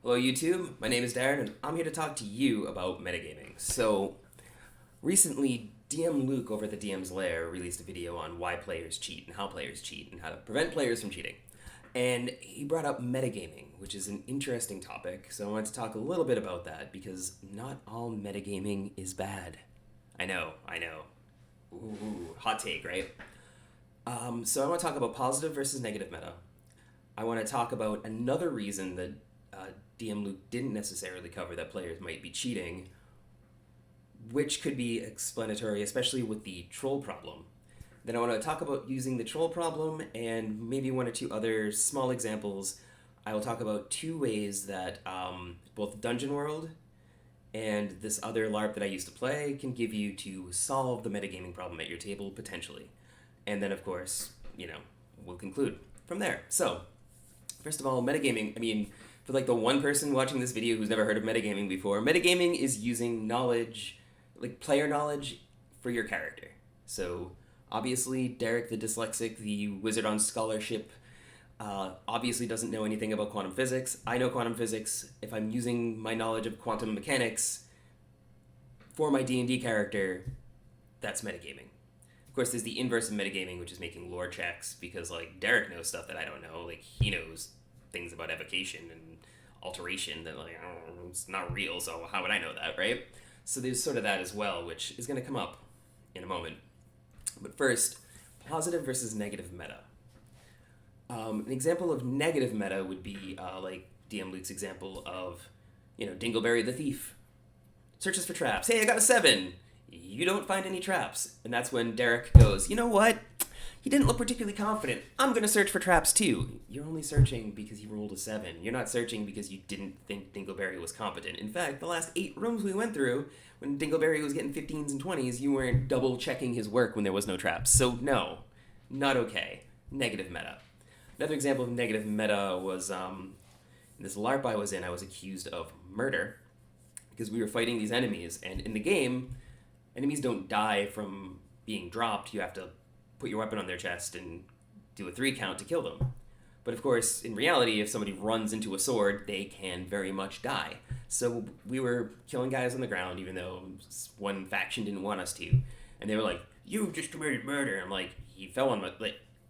Hello YouTube, my name is Darren and I'm here to talk to you about metagaming. So, recently DM Luke over at the DM's Lair released a video on why players cheat and how to prevent players from cheating. And he brought up metagaming, which is an interesting topic, so I wanted to talk a little bit about that because not all metagaming is bad. I know. Ooh, hot take, right? So I want to talk about positive versus negative meta. I want to talk about another reason that DM Luke didn't necessarily cover that players might be cheating, which could be explanatory, especially with the troll problem. Then I want to talk about using the troll problem and maybe one or two other small examples. I will talk about two ways that both Dungeon World and this other LARP that I used to play can give you to solve the metagaming problem at your table, potentially. And then, of course, we'll conclude from there. So, first of all, metagaming, for like the one person watching this video who's never heard of metagaming before, metagaming is using knowledge, like player knowledge, for your character. So, obviously, Derek the dyslexic, the wizard on scholarship, obviously doesn't know anything about quantum physics. I know quantum physics. If I'm using my knowledge of quantum mechanics for my D&D character, that's metagaming. Of course, there's the inverse of metagaming, which is making lore checks, because, Derek knows stuff that I don't know. He knows things about evocation and alteration that, it's not real, so how would I know that, right? So there's sort of that as well, which is going to come up in a moment. But first, positive versus negative meta. An example of negative meta would be, DM Luke's example of, Dingleberry the thief. Searches for traps. Hey, I got a 7! You don't find any traps. And that's when Derek goes, you know what? He didn't look particularly confident. I'm going to search for traps too. You're only searching because he rolled a 7. You're not searching because you didn't think Dingleberry was competent. In fact, the last 8 rooms we went through, when Dingleberry was getting 15s and 20s, you weren't double checking his work when there was no traps. So no, not okay. Negative meta. Another example of negative meta was in this LARP I was in, I was accused of murder because we were fighting these enemies, and in the game, enemies don't die from being dropped. You have to put your weapon on their chest and do a 3 count to kill them. But of course, in reality, if somebody runs into a sword, they can very much die. So we were killing guys on the ground, even though one faction didn't want us to. And they were like, you just committed murder. I'm like, he fell on my...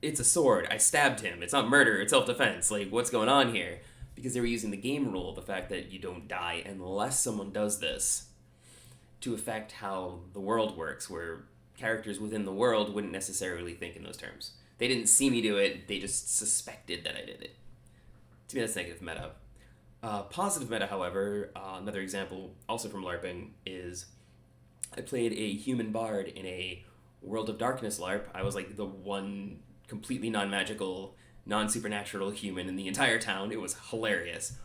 it's a sword. I stabbed him. It's not murder. It's self-defense. What's going on here? Because they were using the game rule, the fact that you don't die unless someone does this, to affect how the world works, where characters within the world wouldn't necessarily think in those terms. They didn't see me do it, they just suspected that I did it. To me, that's negative meta. Positive meta, however, another example, also from LARPing, is I played a human bard in a World of Darkness LARP. I was the one completely non-magical, non-supernatural human in the entire town. It was hilarious.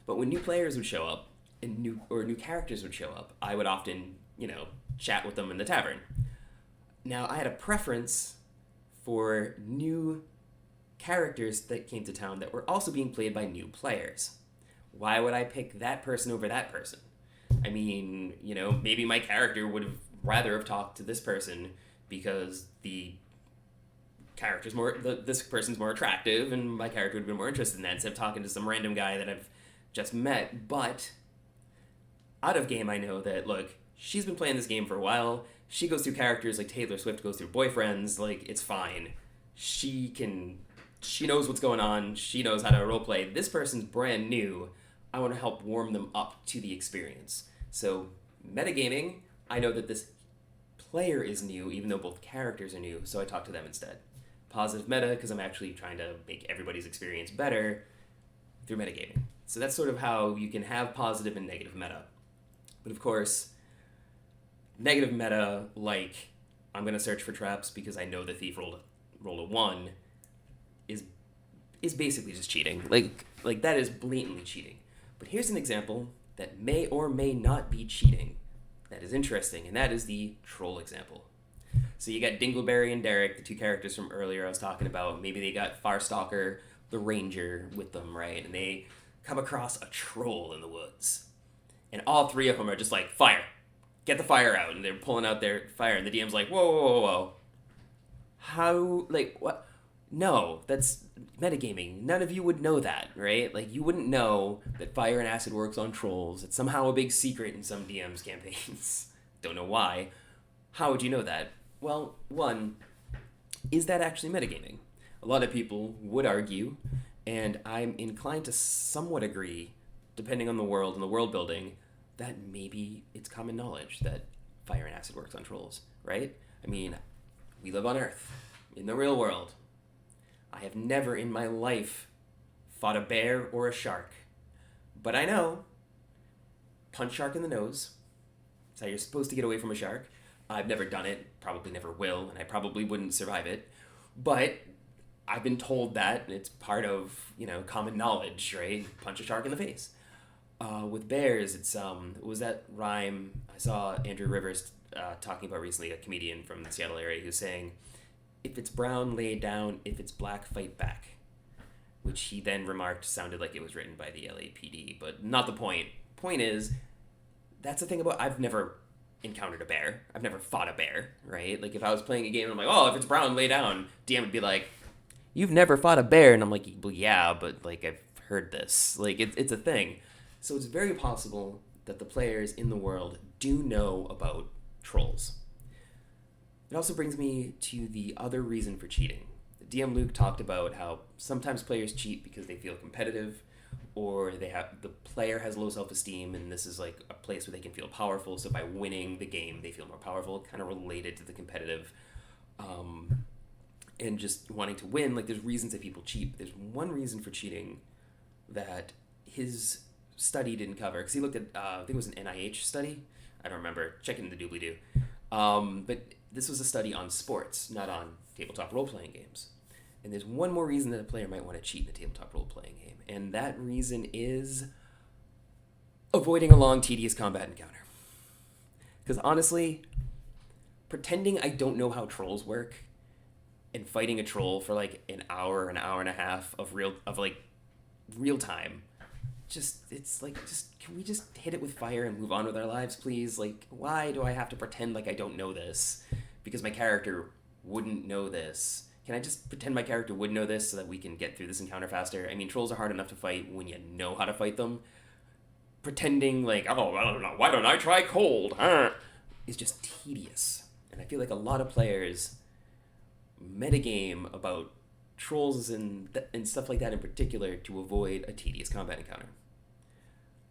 But when new players would show up, and new characters would show up, I would often, chat with them in the tavern. Now, I had a preference for new characters that came to town that were also being played by new players. Why would I pick that person over that person? Maybe my character would have rather have talked to this person because the character's this person's more attractive, and my character would have been more interested in that instead of talking to some random guy that I've just met. But out of game, I know that, she's been playing this game for a while. She goes through characters like Taylor Swift goes through boyfriends. It's fine. She knows what's going on. She knows how to roleplay. This person's brand new. I want to help warm them up to the experience. So, metagaming, I know that this player is new, even though both characters are new, so I talk to them instead. Positive meta, because I'm actually trying to make everybody's experience better through metagaming. So that's sort of how you can have positive and negative meta. But of course, negative meta, I'm going to search for traps because I know the thief rolled a 1, is basically just cheating. That is blatantly cheating. But here's an example that may or may not be cheating that is interesting, and that is the troll example. So you got Dingleberry and Derek, the two characters from earlier I was talking about. Maybe they got Farstalker, the ranger, with them, right? And they come across a troll in the woods. And all 3 of them are just fire. Get the fire out. And they're pulling out their fire. And the DM's like, whoa. How, what? No, that's metagaming. None of you would know that, right? Like, you wouldn't know that fire and acid works on trolls. It's somehow a big secret in some DM's campaigns. Don't know why. How would you know that? Well, one, is that actually metagaming? A lot of people would argue, and I'm inclined to somewhat agree, depending on the world and the world building, that maybe it's common knowledge that fire and acid works on trolls, right? I mean, we live on Earth, in the real world. I have never in my life fought a bear or a shark. But I know, punch shark in the nose. That's how you're supposed to get away from a shark. I've never done it, probably never will, and I probably wouldn't survive it. But I've been told that, and it's part of, common knowledge, right? Punch a shark in the face. With bears, it's, what was that rhyme? I saw Andrew Rivers talking about recently, a comedian from the Seattle area, who's saying, if it's brown, lay down. If it's black, fight back. Which he then remarked sounded like it was written by the LAPD, but not the point. Point is, that's the thing about, I've never encountered a bear. I've never fought a bear, right? Like, if I was playing a game and I'm like, oh, if it's brown, lay down, DM would be like, you've never fought a bear? And I'm like, well, yeah, but, like, I've heard this. Like, it's a thing. So it's very possible that the players in the world do know about trolls. It also brings me to the other reason for cheating. DM Luke talked about how sometimes players cheat because they feel competitive, or the player has low self-esteem, and this is like a place where they can feel powerful, so by winning the game they feel more powerful, kind of related to the competitive, and just wanting to win. Like, there's reasons that people cheat. There's one reason for cheating that his study didn't cover, because he looked at, I think it was an NIH study, I don't remember, check it in the doobly-doo, but this was a study on sports, not on tabletop role-playing games. And there's one more reason that a player might want to cheat in a tabletop role-playing game, and that reason is avoiding a long, tedious combat encounter. Because honestly, pretending I don't know how trolls work and fighting a troll for like an hour and a half of real time, can we just hit it with fire and move on with our lives, please? Like, why do I have to pretend like I don't know this? Because my character wouldn't know this. Can I just pretend my character would know this so that we can get through this encounter faster? I mean, trolls are hard enough to fight when you know how to fight them. Pretending like, oh, I don't know, why don't I try cold? Is just tedious. And I feel like a lot of players metagame about trolls and stuff like that in particular to avoid a tedious combat encounter.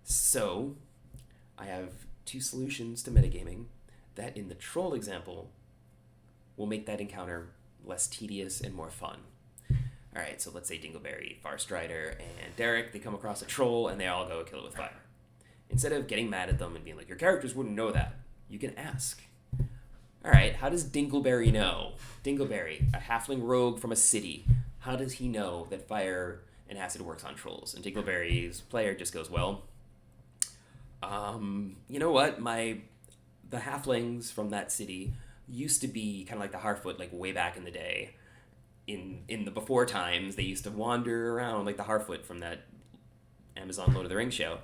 So, I have two solutions to metagaming that, in the troll example, will make that encounter less tedious and more fun. Alright, so let's say Dingleberry, Farstrider, and Derek, they come across a troll and they all go kill it with fire. Instead of getting mad at them and being like, your characters wouldn't know that, you can ask. Alright, how does Dingleberry know? Dingleberry, a halfling rogue from a city, how does he know that fire and acid works on trolls? And Dingleberry's player just goes, well, you know what, the halflings from that city used to be kind of like the Harfoot, like way back in the day. In the before times, they used to wander around like the Harfoot from that Amazon Lord of the Rings show.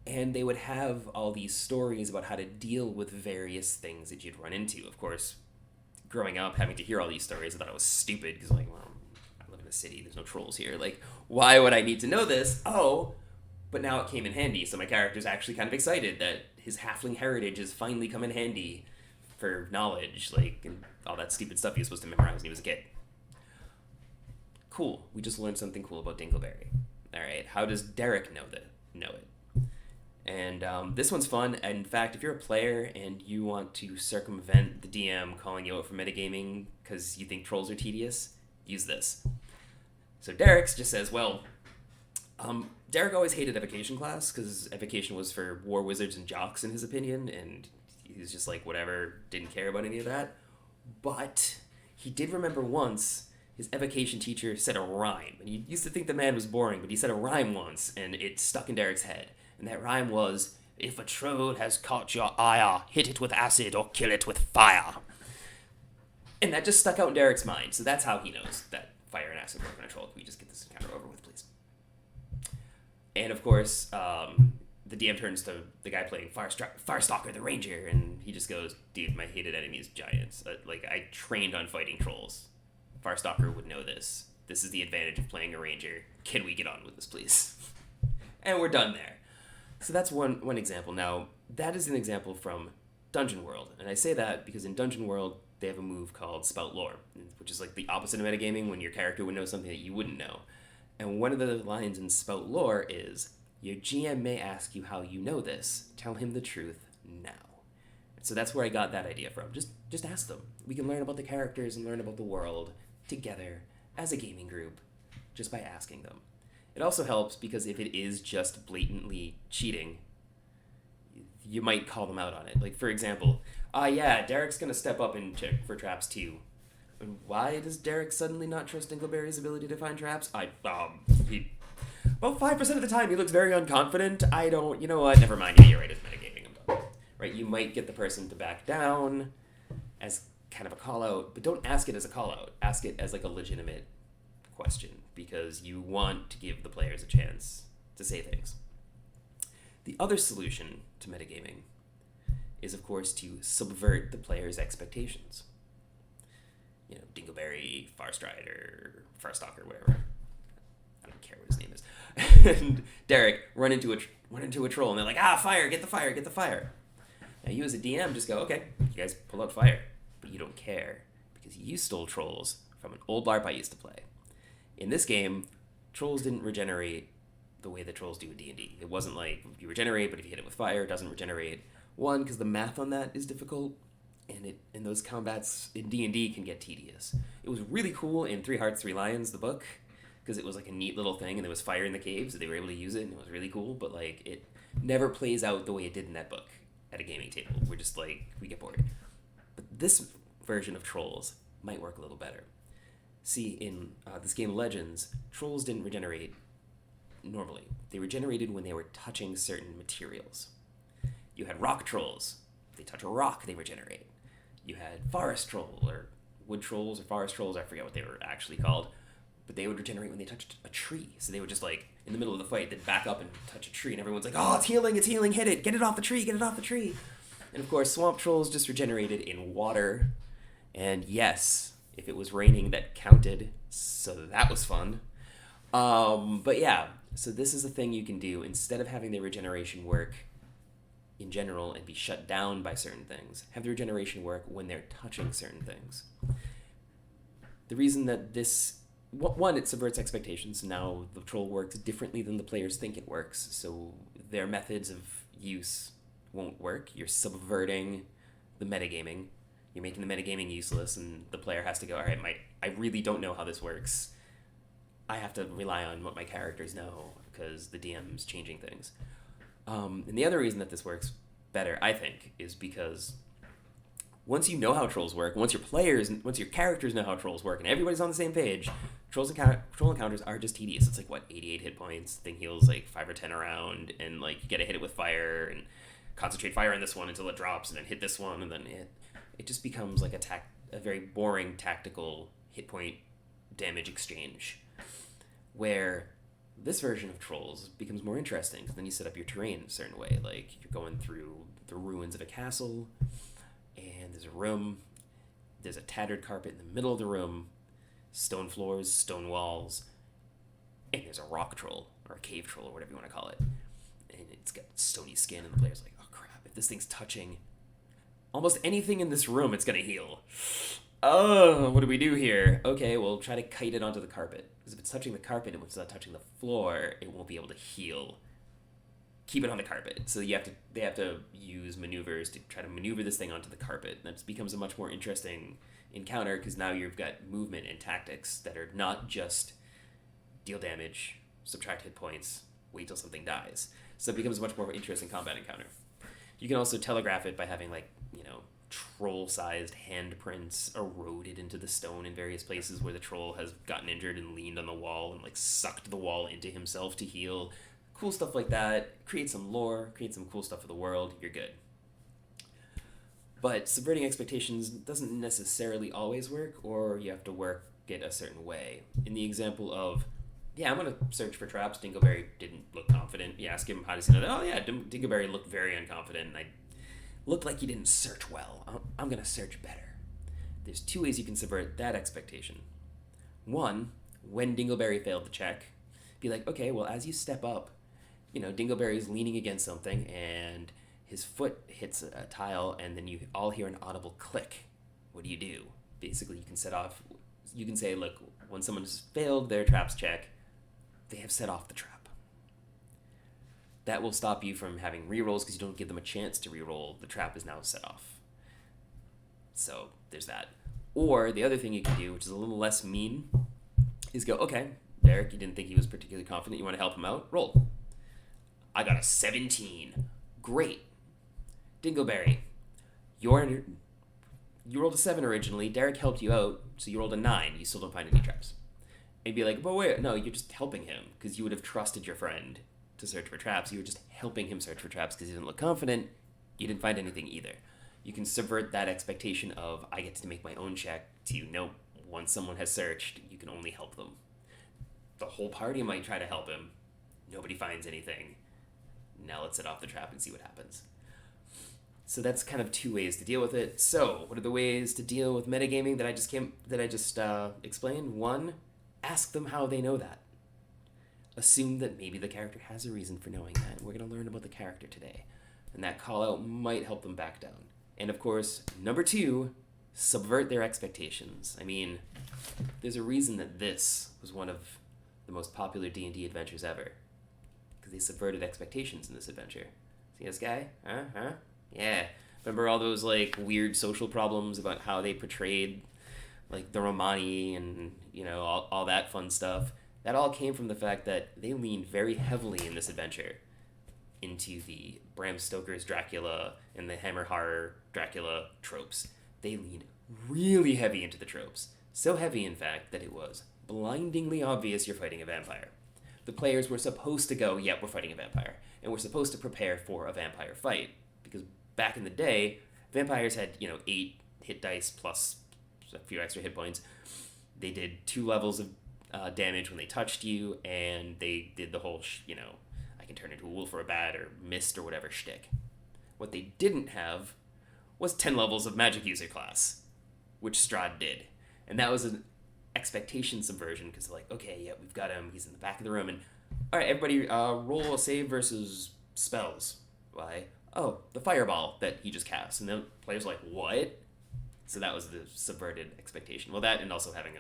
And they would have all these stories about how to deal with various things that you'd run into. Of course, growing up, having to hear all these stories, I thought it was stupid, because like, well, I live in a city, there's no trolls here. Like, why would I need to know this? Oh, but now it came in handy, so my character's actually kind of excited that his halfling heritage has finally come in handy for knowledge, like, and all that stupid stuff he was supposed to memorize when he was a kid. Cool. We just learned something cool about Dingleberry. Alright, how does Derek know it? And this one's fun. In fact, if you're a player and you want to circumvent the DM calling you out for metagaming because you think trolls are tedious, use this. So Derek just says, well, Derek always hated evocation class because evocation was for war wizards and jocks in his opinion, and he was just like, whatever, didn't care about any of that. But he did remember once his evocation teacher said a rhyme, and he used to think the man was boring, but he said a rhyme once, and it stuck in Derek's head. And that rhyme was, if a troll has caught your ire, hit it with acid or kill it with fire. And that just stuck out in Derek's mind, so that's how he knows that fire and acid work on a troll. Can we just get this encounter over with, please? And of course, the DM turns to the guy playing Firestalker the Ranger, and he just goes, dude, my hated enemy is giants. Like, I trained on fighting trolls. Farstalker would know this. This is the advantage of playing a ranger. Can we get on with this, please? And we're done there. So that's one example. Now, that is an example from Dungeon World. And I say that because in Dungeon World, they have a move called Spout Lore, which is like the opposite of metagaming, when your character would know something that you wouldn't know. And one of the lines in Spout Lore is, your GM may ask you how you know this. Tell him the truth now. So that's where I got that idea from. Just ask them. We can learn about the characters and learn about the world together as a gaming group just by asking them. It also helps because if it is just blatantly cheating, you might call them out on it. Like, for example, yeah, Derek's going to step up and check for traps too. And why does Derek suddenly not trust Dingleberry's ability to find traps? About 5% of the time he looks very unconfident. You know what, never mind, you're right, it's metagaming, I'm done. Right, you might get the person to back down as kind of a call-out, but don't ask it as a call-out. Ask it as like a legitimate question, because you want to give the players a chance to say things. The other solution to metagaming is, of course, to subvert the player's expectations. You know, Dingleberry, Farstrider, Farstalker, whatever. I don't care what his name is. And Derek run into a troll, and they're like, fire, get the fire, get the fire. Now you as a DM just go, okay, you guys pull out fire. But you don't care, because you stole trolls from an old LARP I used to play. In this game, trolls didn't regenerate the way the trolls do in D&D. It wasn't like you regenerate, but if you hit it with fire, it doesn't regenerate. One, because the math on that is difficult, and those combats in D&D can get tedious. It was really cool in 3 Hearts, 3 Lions, the book, because it was like a neat little thing, and there was fire in the caves, so they were able to use it, and it was really cool, but like it never plays out the way it did in that book at a gaming table. We're just like, we get bored. But this version of trolls might work a little better. See, in this game Legends, trolls didn't regenerate normally. They regenerated when they were touching certain materials. You had rock trolls. If they touch a rock, they regenerate. You had forest trolls, or wood trolls, or forest trolls, I forget what they were actually called, but they would regenerate when they touched a tree. So they would just, like, in the middle of the fight, they'd back up and touch a tree, and everyone's like, oh, it's healing, hit it, get it off the tree, get it off the tree. And of course, swamp trolls just regenerated in water, and yes, if it was raining, that counted, so that was fun. But yeah, so this is a thing you can do. Instead of having the regeneration work in general and be shut down by certain things, have the regeneration work when they're touching certain things. The reason that this, one, it subverts expectations. Now the troll works differently than the players think it works, so their methods of use won't work. You're subverting the metagaming. You're making the metagaming useless, and the player has to go, all right, I really don't know how this works. I have to rely on what my characters know, because the DM's changing things. And the other reason that this works better, I think, is because once you know how trolls work, once your characters know how trolls work, and everybody's on the same page, troll encounters are just tedious. It's like, 88 hit points, thing heals like 5 or 10 around, and like you gotta hit it with fire, and concentrate fire on this one until it drops, and then hit this one, and then it just becomes like a very boring tactical hit point damage exchange, where this version of trolls becomes more interesting, because then you set up your terrain in a certain way. Like, you're going through the ruins of a castle, and there's a room, there's a tattered carpet in the middle of the room, stone floors, stone walls, and there's a rock troll, or a cave troll, or whatever you want to call it. And it's got stony skin, and the player's like, oh crap, if this thing's touching almost anything in this room, it's gonna heal. Oh, what do we do here? Okay, we'll try to kite it onto the carpet. Because if it's touching the carpet and it's not touching the floor, it won't be able to heal. Keep it on the carpet. So they have to use maneuvers to try to maneuver this thing onto the carpet. And that becomes a much more interesting encounter, because now you've got movement and tactics that are not just deal damage, subtract hit points, wait till something dies. So it becomes a much more interesting combat encounter. You can also telegraph it by having, like, troll-sized handprints eroded into the stone in various places where the troll has gotten injured and leaned on the wall and, like, sucked the wall into himself to heal. Cool stuff like that. Create some lore, create some cool stuff for the world, you're good. But subverting expectations doesn't necessarily always work, or you have to work it a certain way. In the example of, yeah, I'm going to search for traps. Dingleberry didn't look confident. You ask him, how does he know that? Oh, yeah, Dingleberry looked very unconfident, and I looked like he didn't search well. I'm going to search better. There's 2 ways you can subvert that expectation. One, when Dingleberry failed the check, be like, okay, well, as you step up, Dingleberry is leaning against something and his foot hits a tile and then you all hear an audible click. What do? Basically, you can say, look, when someone's failed their traps check, they have set off the trap. That will stop you from having rerolls because you don't give them a chance to reroll. The trap is now set off. So there's that. Or the other thing you can do, which is a little less mean, is go, okay, Derek, you didn't think he was particularly confident. You want to help him out? Roll. I got a 17. Great. Dingleberry, you rolled a 7 originally. Derek helped you out, so you rolled a 9. You still don't find any traps. And be like, but wait, no, you're just helping him because you would have trusted your friend to search for traps. You were just helping him search for traps because he didn't look confident. You didn't find anything either. You can subvert that expectation of, I get to make my own check, to, nope, once someone has searched, you can only help them. The whole party might try to help him. Nobody finds anything. Now let's set off the trap and see what happens. So that's kind of 2 ways to deal with it. So what are the ways to deal with metagaming that I just explained? 1, ask them how they know that. Assume that maybe the character has a reason for knowing that. We're going to learn about the character today. And that call out might help them back down. And of course, number 2, subvert their expectations. I mean, there's a reason that this was one of the most popular D&D adventures ever. Because they subverted expectations in this adventure. See this guy? Huh? Yeah. Remember all those, weird social problems about how they portrayed, the Romani and, all that fun stuff? That all came from the fact that they leaned very heavily in this adventure into the Bram Stoker's Dracula and the Hammer Horror Dracula tropes. They leaned really heavy into the tropes. So heavy, in fact, that it was blindingly obvious you're fighting a vampire. The players were supposed to go, yep, we're fighting a vampire. And we're supposed to prepare for a vampire fight. Because back in the day, vampires had, 8 hit dice plus a few extra hit points. They did 2 levels of damage when they touched you, and they did the whole, I can turn into a wolf or a bat or mist or whatever shtick. What they didn't have was 10 levels of magic user class, which Strahd did. And that was an expectation subversion, because they're like, okay, yeah, we've got him, he's in the back of the room, and all right, everybody roll a save versus spells. Why? Oh, the fireball that he just cast. And the player's like, what? So that was the subverted expectation. Well, that and also having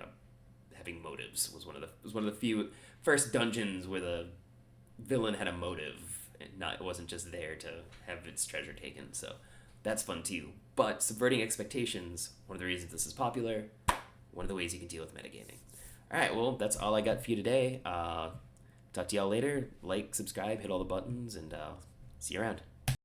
motives was one of the few first dungeons where the villain had a motive and it wasn't just there to have its treasure taken. So that's fun too. But subverting expectations, one of the reasons this is popular, one of the ways you can deal with metagaming. All right, well, that's all I got for you today. Talk to y'all later. Like, subscribe, hit all the buttons, and see you around.